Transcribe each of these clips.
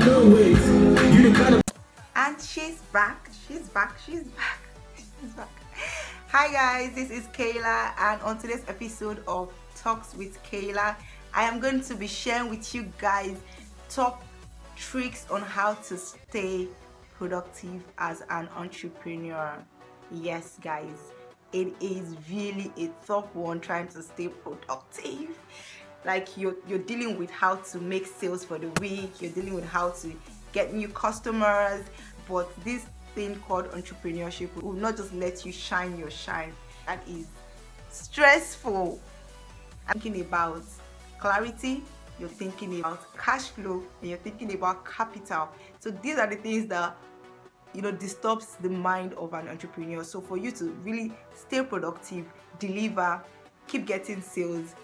No wait, you the kind of. And she's back. She's back. She's back. She's back. Hi guys, this is Kayla, and on today's episode of Talks with Kayla, I am going to be sharing with you guys top tricks on how to stay productive as an entrepreneur. Yes, guys, it is really a tough one trying to stay productive. Like you're dealing with how to make sales for the week, you're dealing with how to get new customers, but this thing called entrepreneurship will not just let you shine your shine. That is stressful. I'm thinking about clarity, you're thinking about cash flow, and you're thinking about capital. So these are the things that disturbs the mind of an entrepreneur. So for you to really stay productive, deliver, keep getting sales,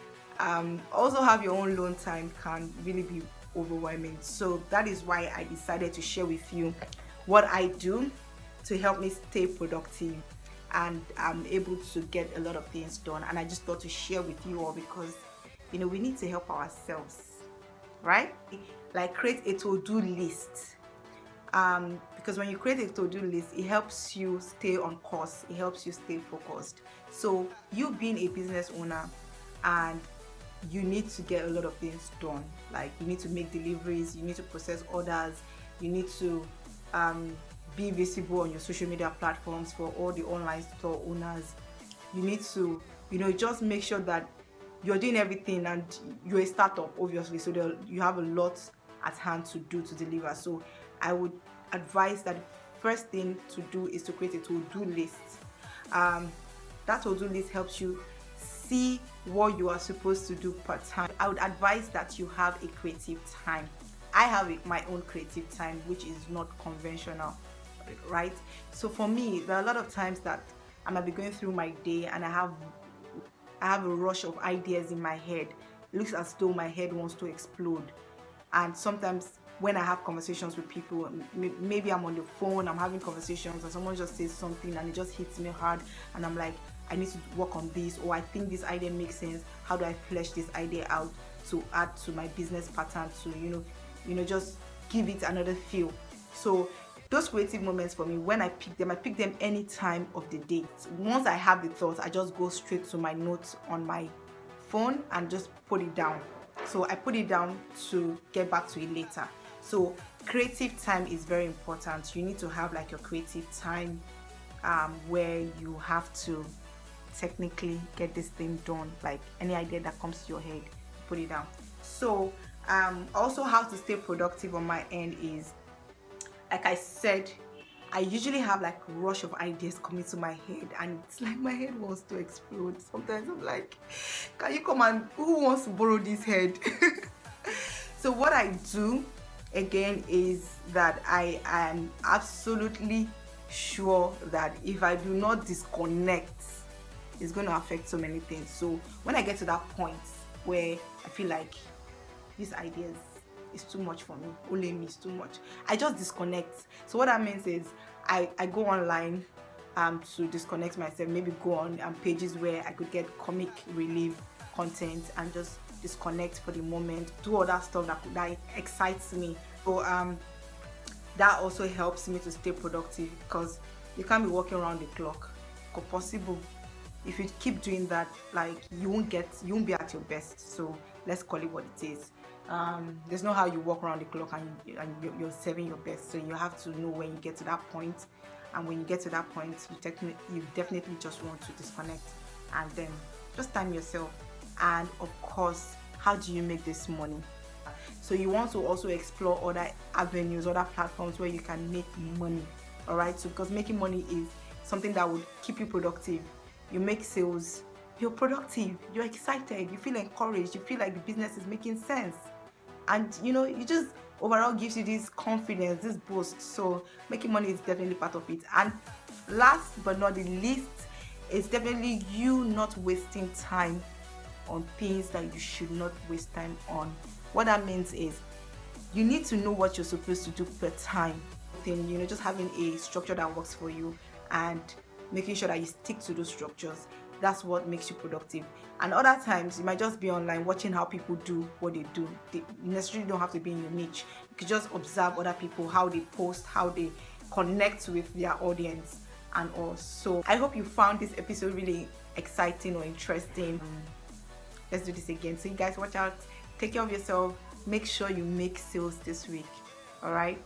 also have your own loan time can really be overwhelming. So that is why I decided to share with you what I do to help me stay productive, and I'm able to get a lot of things done. And I just thought to share with you all because we need to help ourselves, right? Like create a to-do list, because when you create a to-do list, it helps you stay on course, it helps you stay focused. So you being a business owner, and you need to get a lot of things done. Like you need to make deliveries, you need to process orders, you need to be visible on your social media platforms for all the online store owners. You need to just make sure that you're doing everything, and you're a startup obviously, so you have a lot at hand to do to deliver. So I would advise that the first thing to do is to create a to-do list. That to-do list helps you see what you are supposed to do per time. I would advise that you have a creative time. I have my own creative time, which is not conventional, right? So for me, there are a lot of times that I might be going through my day and I have a rush of ideas in my head. It looks as though my head wants to explode. And sometimes when I have conversations with people, maybe I'm on the phone, I'm having conversations, and someone just says something and it just hits me hard, and I'm like, I need to work on this, or I think this idea makes sense. How do I flesh this idea out to add to my business pattern to just give it another feel? So those creative moments for me, when I pick them any time of the day. Once I have the thoughts, I just go straight to my notes on my phone and just put it down. So I put it down to get back to it later. So creative time is very important. You need to have like your creative time, where you have to technically get this thing done. Like any idea that comes to your head, put it down. So also how to stay productive on my end is, like I said, I usually have like a rush of ideas coming to my head, and it's like my head wants to explode. Sometimes I'm like, can you come and who wants to borrow this head? So what I do again is that I am absolutely sure that if I do not disconnect, it's going to affect so many things. So when I get to that point where I feel like these ideas is too much for me, only me is too much, I just disconnect. So what that means is I go online to disconnect myself, maybe go on pages where I could get comic relief content and just disconnect for the moment, do all that stuff that excites me. So that also helps me to stay productive, because you can't be working around the clock. It's possible. If you keep doing that, like you won't be at your best. So let's call it what it is. There's no how you walk around the clock and you're serving your best. So you have to know when you get to that point, and when you get to that point, you definitely just want to disconnect, and then just time yourself. And of course, how do you make this money? So you want to also explore other avenues, other platforms where you can make money. All right, so because making money is something that would keep you productive. You make sales, you're productive, you're excited, you feel encouraged, you feel like the business is making sense, and you just overall gives you this confidence, this boost. So making money is definitely part of it. And last but not the least, it's definitely you not wasting time on things that you should not waste time on. What that means is you need to know what you're supposed to do per time. Just having a structure that works for you, and making sure that you stick to those structures. That's what makes you productive. And other times you might just be online watching how people do what they do. They necessarily don't have to be in your niche. You can just observe other people, how they post, how they connect with their audience and all. So I hope you found this episode really exciting or interesting. Let's do this again. So you guys watch out, take care of yourself, make sure you make sales this week. All right.